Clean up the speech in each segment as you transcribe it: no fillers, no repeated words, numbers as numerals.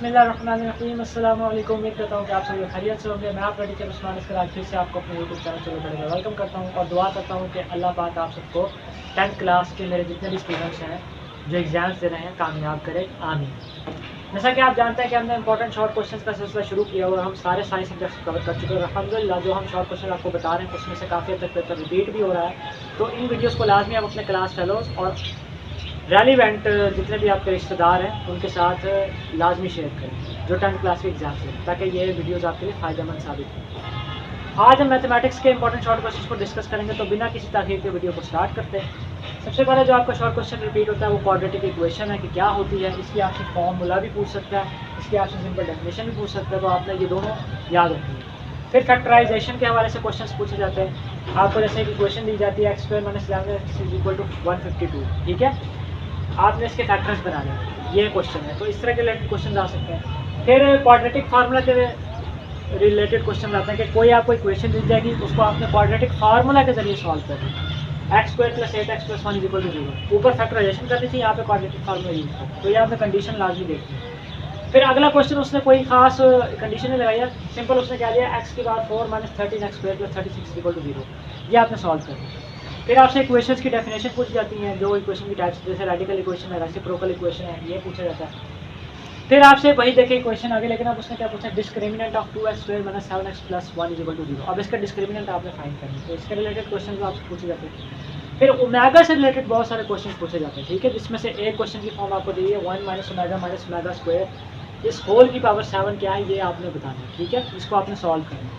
बिस्मिल्लाहिर्रहमानिर्रहीम। अस्सलाम वालेकुम। उम्मीद करता हूँ कि आप सभी खैरियत से होंगे। मैं आपका टीचर उस्मान इसकर आज फिर से आपको अपने यूट्यूब चैनल चलो बड़े में वेलकम करता हूँ और दुआ करता हूँ कि अल्लाह पाक आप सबको 10th क्लास के मेरे जितने भी स्टूडेंट्स हैं जो एग्ज़ाम्स दे रहे हैं कामयाब करे, आमीन। जैसा कि आप जानते हैं कि हमने इंपॉर्टेंट शॉर्ट क्वेश्चन का सिलसिला शुरू किया हुआ है। हम सारे साइंस सब्जेक्ट्स कवर कर चुके हैं। अल्हम्दुलिल्लाह जो हम शॉर्ट क्वेश्चन आपको बता रहे हैं उसमें से काफ़ी हद तक पेपर रिपीट भी हो रहा है। तो इन वीडियोज़ को लाजमी आप अपने क्लास फेलोज़ और रेलिवेंट जितने भी आपके रिश्तेदार हैं उनके साथ लाजमी शेयर करें जो 10th क्लास के एग्जाम से, ताकि ये वीडियोस आपके लिए फ़ायदेमंद साबित हों। आज हम मैथमेटिक्स के इंपॉर्टेंट शॉर्ट क्वेश्चन को डिस्कस करेंगे। तो बिना किसी ताख़ीर के वीडियो को स्टार्ट करते हैं। सबसे पहले जो आपका शॉर्ट क्वेश्चन रिपीट होता है वो क्वाड्रेटिक इक्वेशन है कि क्या होती है। इसकी आपसे फॉर्मूला भी पूछ सकता है, इसकी आपसे सिंपल डेफिनेशन भी पूछ सकता है। तो आपने ये दोनों याद रखनी है। फिर फैक्टराइजेशन के हवाले से क्वेश्चन पूछे जाते हैं। आपको जैसे एक इक्वेशन दी जाती है x² - 11x = 152, ठीक है। आपने इसके फैक्टर्स बनाने हैं, ये क्वेश्चन है। तो इस तरह के रिलेटेड क्वेश्चन आ सकते हैं। फिर क्वाड्रेटिक फार्मूला के रिलेटेड क्वेश्चन आते हैं कि कोई आपको इक्वेशन दी जाएगी, उसको आपने क्वाड्रेटिक फार्मूला के जरिए सॉल्व करना है। x² + 8x + 1 = 0। ऊपर फैक्टराइजेशन करनी थी, यहाँ पे क्वाड्रेटिक फार्मूला यूज करना। तो ये आपने कंडीशन लाजमी देखनी है। फिर अगला क्वेश्चन उसने कोई खास कंडीशन नहीं लगाई है, सिंपल उसने क्या दिया x की बार 4 - 13x² + 36 = 0। ये आपने सॉल्व करना है। फिर आपसे इक्वेशंस की डेफिनेशन पूछी जाती हैं, जो इक्वेशन की टाइप्स, जैसे रेडिकल इक्वेशन है, रेसिप्रोकल इक्वेशन है, ये पूछा जाता है। फिर आपसे वही देखिए इक्वेशन आगे, लेकिन अब उसने क्या पूछा, डिस्क्रिमिनेंट ऑफ 2x² - 7x + 1 = 0। अब इसका डिस्क्रिमिनेंट आपने फाइंड करना है। तो इसके रिलेटेड क्वेश्चन जो आपसे पूछे जाते हैं। फिर ओमेगा से रिलेटेड बहुत सारे क्वेश्चन पूछे जाते हैं, ठीक है, जिसमें से एक क्वेश्चन की फॉर्म आपको दी है 1 - ओमेगा -ओमेगा²। इस होल की पावर 7 क्या है ये आपने बताना है, ठीक है। इसको आपने सॉल्व करना है।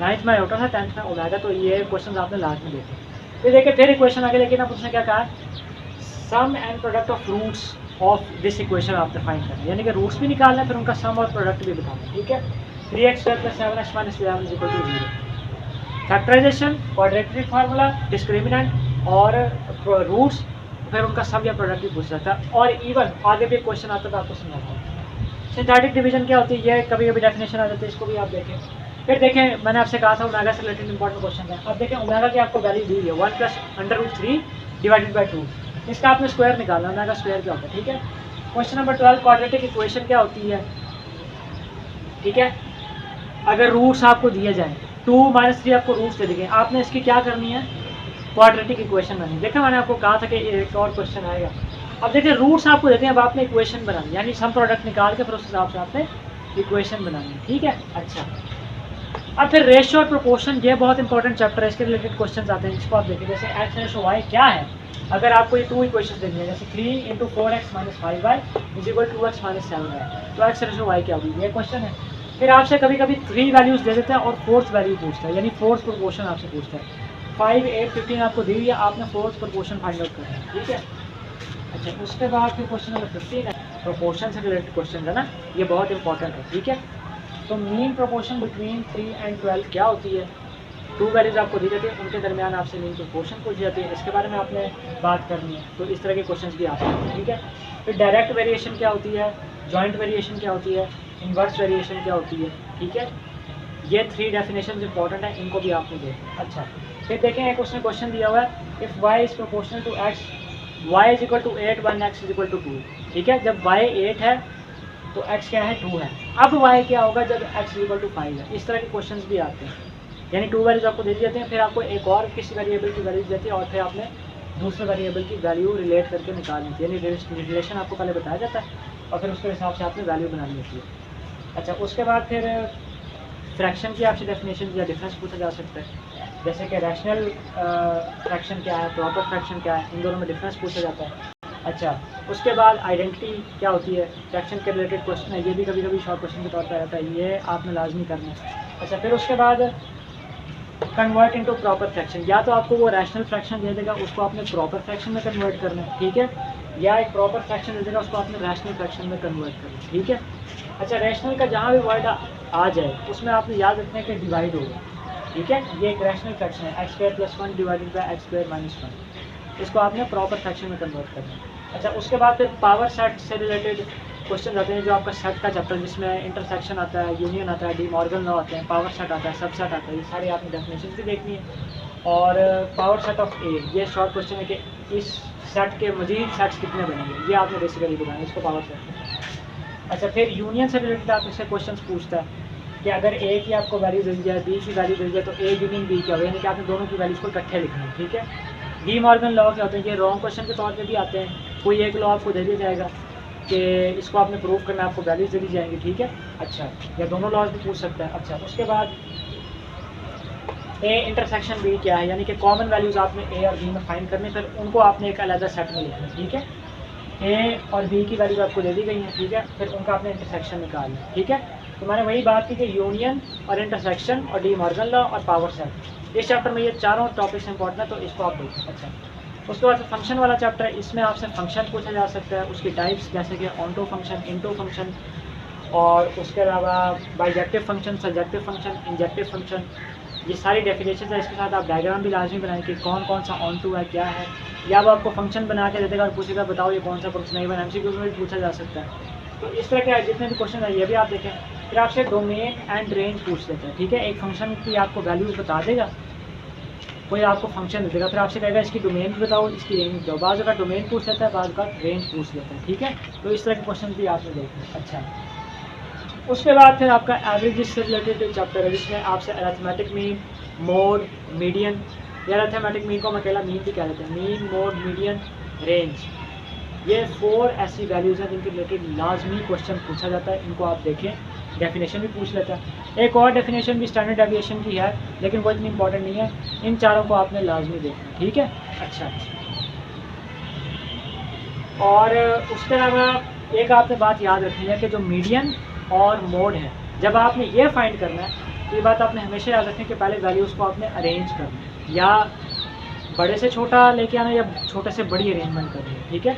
9th में आयोटा था, 10th में ओमेगा। तो ये क्वेश्चन आपने लास्ट में देखे। फिर देखिए फिर इक्वेशन आगे, लेकिन अब उसने क्या कहा, sum and product of roots of this equation आपने फाइंड करना है, यानी कि रूट्स भी निकालना है, फिर उनका सम और प्रोडक्ट भी बताना है, ठीक है। 3x² + 7x - 11 = 0। Factorisation, quadratic formula, discriminant और रूट्स, फिर उनका सम या प्रोडक्ट भी पूछ सकता है। और इवन आगे भी क्वेश्चन आता है, तो आपको समझाता हूँ। सिंथेटिक डिवीजन क्या होती है, ये कभी कभी डेफिनेशन आ जाती है, इसको भी आप देखें। फिर देखें, मैंने आपसे कहा था ओमेगा से रिलेटेड इंपॉर्टेंट क्वेश्चन है। अब देखें ओमेगा की आपको वैल्यू दी है 1 + √3 / 2। इसका आपने स्क्वायर निकालना, ओमेगा स्क्वायर क्या होता है, ठीक है। क्वेश्चन नंबर 12, क्वाड्रेटिक इक्वेशन क्या होती है, ठीक है। अगर रूट्स आपको दिए जाएँ, 2 - 3 आपको रूट्स दे दिए, आपने इसकी क्या करनी है, क्वाड्रेटिक इक्वेशन बनानी। देखा मैंने आपको कहा था कि एक और क्वेश्चन आएगा। अब देखिए रूट्स आपको देते हैं, अब आपने इक्वेशन बनानी, यानी सम प्रोडक्ट निकाल के फिर उस हिसाब से आपने इक्वेशन बनानी है, ठीक है। अच्छा, अब फिर रेशियो और प्रोपोर्शन, ये बहुत इंपॉर्टेंट चैप्टर है, इसके रिलेटेड क्वेश्चन आते हैं, जिसको आप देखिए। जैसे x/y क्या है, अगर आपको ये 2 इक्वेशन देनी है, जैसे 3 × 4x - 5y = 2x - 7y, तो x/y क्या होगी, ये क्वेश्चन है। फिर आपसे कभी कभी 3 वैल्यूज़ दे देते हैं और 4th वैल्यू पूछता है, यानी 4th प्रोपोर्शन आपसे पूछता है। 5, 8, 15 आपको दी हुई है, आपने 4th प्रोपोर्शन फाइंड आउट करना है, ठीक है। अच्छा, उसके बाद फिर क्वेश्चन नंबर 15 है, प्रोपोर्शन से रिलेटेड क्वेश्चन है ना, ये बहुत इंपॉर्टेंट है, ठीक है। तो मीन प्रोपोर्शन बिटवीन 3 और 12 क्या होती है, 2 वैल्यूज आपको दी जाती है, उनके दरमियान आपसे मीन प्रोपोर्शन पूछी जाती है, इसके बारे में आपने बात करनी है। तो इस तरह के क्वेश्चंस भी आ सकते हैं, ठीक है। फिर डायरेक्ट वेरिएशन क्या होती है, जॉइंट वेरिएशन क्या होती है, इन्वर्स वेरिएशन क्या होती है, ठीक है। ये 3 डेफिनेशन इंपॉर्टेंट है, इनको भी आपने देखना। अच्छा, फिर देखें एक उसने क्वेश्चन दिया हुआ है, if y is proportional to x, y = 8 1 x = 2, ठीक है। जब y 8 है तो x क्या है, 2 है। अब y क्या होगा जब x = 5 है। इस तरह के क्वेश्चंस भी आते हैं, यानी 2 वैल्यूज आपको दे दी जाती हैं, फिर आपको एक और किसी वेरिएबल की वैल्यू दी जाती है और फिर आपने दूसरे वेरिएबल की वैल्यू रिलेट करके निकालनी थी, यानी रिलेशन आपको पहले बताया जाता है और फिर उसके हिसाब से आपने वैल्यू बनानी होती है। अच्छा, उसके बाद फिर फ्रैक्शन की आपसे डेफिनेशन या डिफरेंस पूछा जा सकता है, जैसे कि रैशनल फ्रैक्शन क्या है, प्रॉपर फ्रैक्शन क्या है, इन दोनों में डिफरेंस पूछा जाता है। अच्छा, उसके बाद आइडेंटिटी क्या होती है, फ्रैक्शन के रिलेटेड क्वेश्चन है, ये भी कभी कभी शॉर्ट क्वेश्चन के तौर पर आता है, ये आपने लाजमी करना है। अच्छा, फिर उसके बाद कन्वर्ट इनटू प्रॉपर फ्रैक्शन, या तो आपको वो रैशनल फ्रैक्शन दे देगा, उसको आपने प्रॉपर फ्रैक्शन में कन्वर्ट करना है, ठीक है, या एक प्रॉपर फ्रैक्शन दे देगा, उसको आपने रैशनल फ्रैक्शन में कन्वर्ट करना है, ठीक है। अच्छा, रैशनल का जहाँ भी वर्ड आ जाए उसमें आपने याद रखना है कि डिवाइड होगा, ठीक है। ये एक रैशनल फ्रैक्शन है, x² + 1 / x² - 1, इसको आपने प्रॉपर फ्रैक्शन में कन्वर्ट करना है। अच्छा, उसके बाद फिर पावर सेट से रिलेटेड क्वेश्चन आते हैं, जो आपका सेट का चैप्टर, जिसमें इंटरसेक्शन आता है, यूनियन आता है, डी मॉर्गन लॉ आते हैं, पावर सेट आता है, सबसेट आता है, ये सारी आपने डेफिनेशन भी देखनी है। और पावर सेट ऑफ ए, ये शॉर्ट क्वेश्चन है कि इस सेट के मजीद सेट्स कितने बनेंगे, ये आपने बेसिकली बताना है, इसको पावर सेट। अच्छा, फिर यूनियन से रिलेटेड आप इससे क्वेश्चन पूछता है कि अगर ए की आपको वैल्यू दे दी जाए, बी की वैल्यू दे दी जाए, तो ए यूनियन बी क्या होगा, यानी कि आपने दोनों की वैल्यूज़ को इकट्ठे लिखना है। ठीक है, डी मॉर्गन लॉ क्या होते हैं, ये रॉन्ग क्वेश्चन के तौर पे भी आते हैं। कोई एक लॉ आपको दे दिया जाएगा कि इसको आपने प्रूव करना है, आपको वैल्यूज़ दे दी जाएंगी। ठीक है, अच्छा, या दोनों लॉज भी पूछ सकता है। अच्छा, उसके बाद ए इंटरसेक्शन बी क्या है, यानी कि कॉमन वैल्यूज़ आपने ए और बी में फाइंड करने, फिर उनको आपने एक अलग सेट में लिखना है। ठीक है, ए और बी की वैल्यूज आपको दे दी गई हैं। ठीक है, फिर उनका आपने इंटरसेक्शन निकालना है। ठीक है, तो मैंने वही बात की कि यूनियन और इंटरसेक्शन और डी मॉर्गन लॉ और पावर सेट, इस चैप्टर में ये चारों टॉपिक्स इंपॉर्टेंट है, तो इसको आप देखें। अच्छा, उसके बाद फंक्शन वाला चैप्टर है, इसमें आपसे फंक्शन पूछा जा सकता है, उसकी टाइप्स जैसे कि ऑनटो फंक्शन, इनटो फंक्शन, और उसके अलावा bijective function, subjective function, injective function, ये सारी डेफिनेशन है। इसके साथ आप डायग्राम भी लाजमी बनाएं कि कौन कौन सा ऑन टू है, क्या है, या वो आपको फंक्शन बना के दे देगा और पूछेगा बताओ ये कौन सा फंक्शन है। इवन MCQ में भी पूछा जा सकता है। तो इस तरह के जितने भी क्वेश्चन है ये भी आप देखें। फिर आपसे डोमेन एंड रेंज पूछ लेते हैं। ठीक है, एक फंक्शन की आपको वैल्यूज बता देगा, कोई आपको फंक्शन दे देगा, फिर आपसे कहेगा इसकी डोमेन भी बताओ, इसकी रेंज बताओ। बाज़ का डोमेन पूछ लेता है, बाज़ का रेंज पूछ लेता है। ठीक है, तो इस तरह के क्वेश्चन भी आपने देखना है। अच्छा, उसके बाद फिर आपका एवरेज से रिलेटेड चैप्टर है, जिसमें आपसे अरिथमेटिक मीन, मोड, मीडियन, या अरिथमेटिक मीन को हम अकेला मीन भी कह देते हैं, मीन, मोड, मीडियन, रेंज, ये 4 ऐसी वैल्यूज़ हैं जिनके रिलेटेड लाजमी क्वेश्चन पूछा जाता है। इनको आप देखें, डेफिनेशन भी पूछ लेता है। एक और डेफिनेशन भी स्टैंडर्ड डेविएशन की है, लेकिन वो इतनी इंपॉर्टेंट नहीं है। इन चारों को आपने लाजमी देखना। ठीक है, अच्छा, और उसके अलावा एक आपने बात याद रखनी है कि जो मीडियन और मोड है, जब आपने ये फाइंड करना है तो ये बात आपने हमेशा याद रखनी है कि पहले वैल्यूज़ को आपने अरेंज करना है, या बड़े से छोटा लेके आना या छोटे से बड़ी अरेंजमेंट करनी है। ठीक है,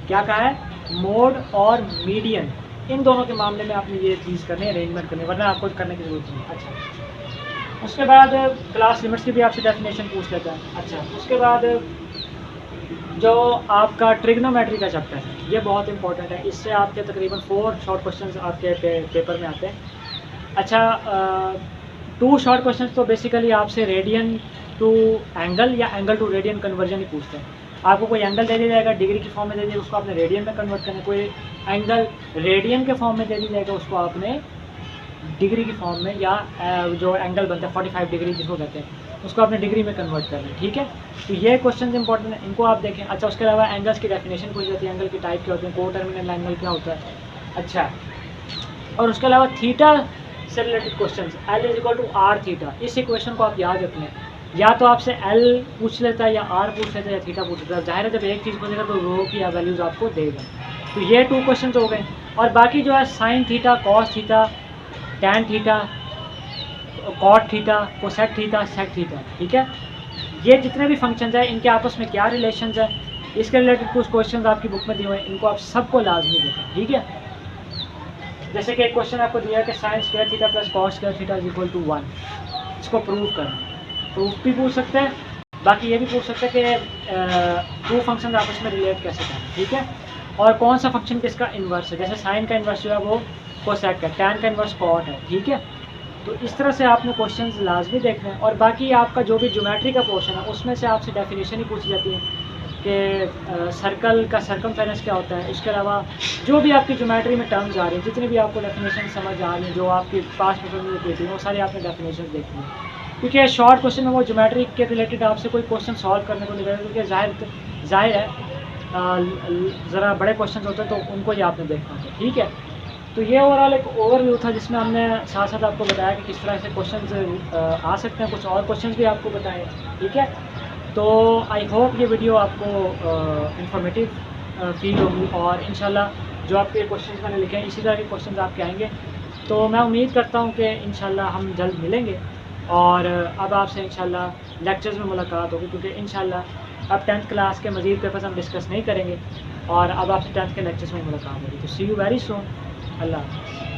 क्या कहा है, मोड और मीडियन, इन दोनों के मामले में आपने ये चीज़ करनी है, अरेंजमेंट करनी है, वरना आपको करने की जरूरत नहीं है। अच्छा, उसके बाद क्लास लिमिट्स की भी आपसे डेफिनेशन पूछ लेता है। अच्छा, उसके बाद जो आपका ट्रिग्नोमेट्री का चैप्टर है, ये बहुत इंपॉर्टेंट है। इससे आपके तकरीबन 4 शॉर्ट क्वेश्चंस आपके पेपर में आते हैं। अच्छा, 2 शॉर्ट क्वेश्चंस तो बेसिकली आपसे रेडियन टू एंगल या एंगल टू रेडियन कन्वर्जन ही पूछते हैं। आपको कोई एंगल दे दिया जाएगा, डिग्री के फॉर्म में दे दिया, उसको आपने रेडियन में कन्वर्ट करना है। कोई एंगल रेडियन के फॉर्म में दे दिया जाएगा, उसको आपने डिग्री के फॉर्म में, या जो एंगल बनता है 45 डिग्री जिसको कहते हैं, उसको आपने डिग्री में कन्वर्ट करना है। ठीक है, तो ये क्वेश्चन इंपॉर्टेंट है, इनको आप देखें। अच्छा, उसके अलावा एंगल्स की डेफिनेशन पूछ जाती है, एंगल की टाइप क्या होते हैं, को टर्मिनल एंगल क्या होता है। अच्छा, और उसके अलावा थीटा से related question, L = R theta, इस इक्वेशन को आप याद रख लें। या तो आपसे L पूछ लेता है, या R पूछ लेता है, या थीटा पूछ लेता है। जाहिर है जब एक चीज़ पूछेगा तो रो की या वैल्यूज़ आपको देगा। तो ये 2 क्वेश्चन हो गए, और बाकी जो है sine theta, cos theta, tan theta, cot theta, cosec theta, sec theta. ठीक है, ये जितने भी फंक्शंस हैं इनके आपस में क्या रिलेशंस है, इसके रिलेटेड कुछ क्वेश्चंस आपकी बुक में दिए हुए हैं, इनको आप सबको लाजमी देखें। ठीक है, जैसे कि एक क्वेश्चन आपको दिया है कि sine square theta plus cos square theta = 1, इसको प्रूव करना। प्रूफ भी पूछ सकते हैं, बाकी ये भी पूछ सकते हैं कि 2 फंक्शन आपस में रिलेट कैसे करें। ठीक है, और कौन सा फंक्शन किसका इन्वर्स है, जैसे साइन का इन्वर्स जो है वो कोसेक है, टैन का इन्वर्स कॉट है। ठीक है, तो इस तरह से आपने क्वेश्चंस लाजमी देखना है। और बाकी आपका जो भी ज्योमेट्री का पोर्शन है उसमें से आपसे डेफिनेशन ही पूछी जाती है कि सर्कल का सर्कमफेरेंस क्या होता है। इसके अलावा जो भी आपकी ज्योमेट्री में टर्म्स आ रही हैं, जितनी भी आपको डेफिनेशन समझ आ रही हैं, जो आपकी पास पेपर में रिपीट हुई, वो सारी आपने डेफिनेशन देखनी है। क्योंकि शॉर्ट क्वेश्चन में वो ज्योमेट्री के रिलेटेड आपसे कोई क्वेश्चन सॉल्व करने को मिलेगा, क्योंकि जाहिर है ज़रा बड़े क्वेश्चन होते हैं तो उनको ही आपने देखना है। ठीक है, तो ये ओवरऑल एक ओवरव्यू था जिसमें हमने साथ साथ आपको बताया कि किस तरह से क्वेश्चंस आ सकते हैं, कुछ और क्वेश्चंस भी आपको बताए। ठीक है, तो आई होप ये वीडियो आपको इंफॉर्मेटिव फील होगी, और इंशाल्लाह जो आपके क्वेश्चंस मैंने लिखे हैं इसी तरह के क्वेश्चंस आपके आएंगे। तो मैं उम्मीद करता हूँ कि इंशाल्लाह हम जल्द मिलेंगे, और अब आपसे इंशाल्लाह लेक्चर्स में मुलाकात होगी, क्योंकि इंशाल्लाह अब 10th क्लास के मज़ीद पेपर्स हम डिस्कस नहीं करेंगे, और अब आपसे 10th के लेक्चर्स में मुलाकात होगी। तो सी यू वेरी सून। अल्लाह हाफ़िज़।